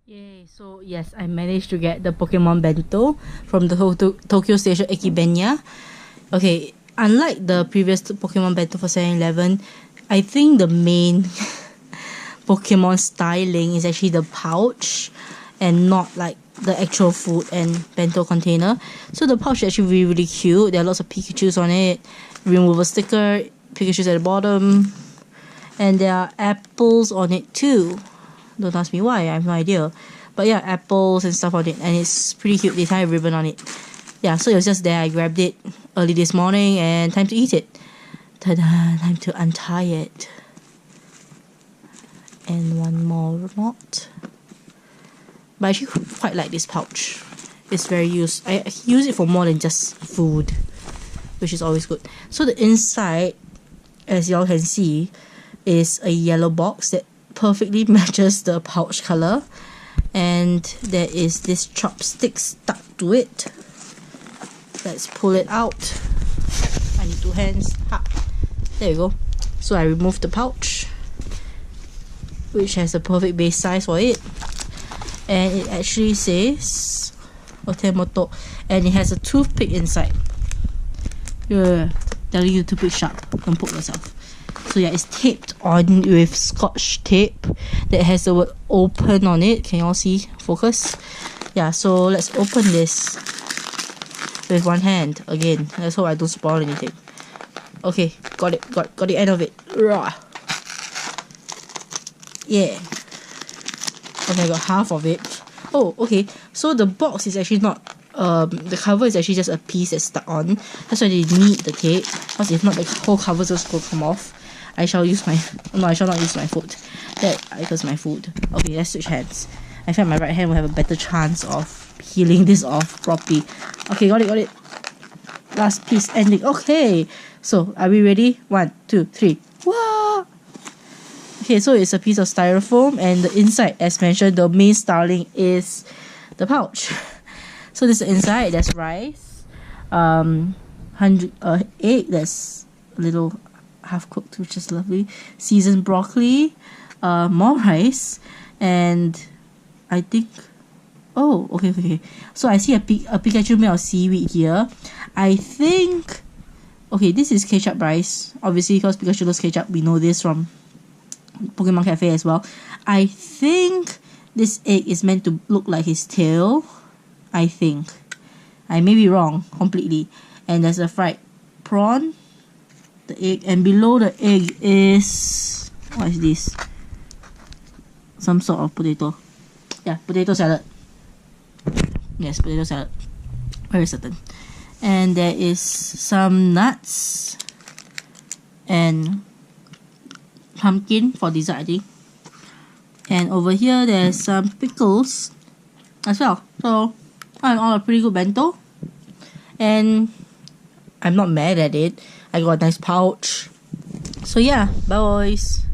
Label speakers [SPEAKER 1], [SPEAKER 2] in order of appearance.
[SPEAKER 1] Yay, so yes, I managed to get the Pokemon Bento from the Tokyo Station Ekibenya. Okay, unlike the previous Pokemon Bento for 7-Eleven, I think the main Pokemon styling is actually the pouch and not like the actual food and bento container. So the pouch is actually really, really cute. There are lots of Pikachus on it, removal sticker, Pikachus at the bottom, and there are apples on it too. Don't ask me why, I have no idea. But yeah, apples and stuff on it, and it's pretty cute. They tie a ribbon on it. Yeah, so it was just there. I grabbed it early this morning and time to eat it. Ta-da! Time to untie it. And one more knot. But I actually quite like this pouch. It's very used. I use it for more than just food, which is always good. So the inside, as y'all can see, is a yellow box that perfectly matches the pouch color, and there is this chopstick stuck to it. Let's pull it out. I need 2 hands. Ha. There we go. So I removed the pouch, which has a perfect base size for it, and it actually says Otemoto, and it has a toothpick inside. Yeah, telling you to pick sharp, don't poke yourself. So yeah, it's taped on with scotch tape that has the word open on it. Can you all see? Focus. Yeah, so let's open this with one hand again. Let's hope I don't spoil anything. Okay, got it. Got the end of it. Rah. Yeah. Okay, I got half of it. Oh, okay. So the box is actually not the cover is actually just a piece that's stuck on. That's why they need the tape. Because if not, the whole cover is just going to come off. I shall use my... No, I shall not use my foot. That equals my food. Okay, let's switch hands. I feel my right hand will have a better chance of peeling this off properly. Okay, got it. Last piece ending. Okay, so are we ready? 1, 2, 3. Wow! Okay, so it's a piece of styrofoam, and the inside, as mentioned, the main styling is the pouch. So this is the inside. There's rice, egg that's a little half cooked, which is lovely, seasoned broccoli, more rice, and I think, oh, okay. So I see a Pikachu made of seaweed here. I think, okay, this is ketchup rice, obviously, because Pikachu loves ketchup. We know this from Pokemon Cafe as well. I think this egg is meant to look like his tail. I think. I may be wrong completely. And there's a fried prawn, the egg, and below the egg is, what is this? Some sort of potato. Yeah, potato salad. Yes, potato salad. Very certain. And there is some nuts and pumpkin for dessert, I think. And over here there's some pickles as well. So all in all, a pretty good bento. And I'm not mad at it. I got a nice pouch. So yeah, bye boys.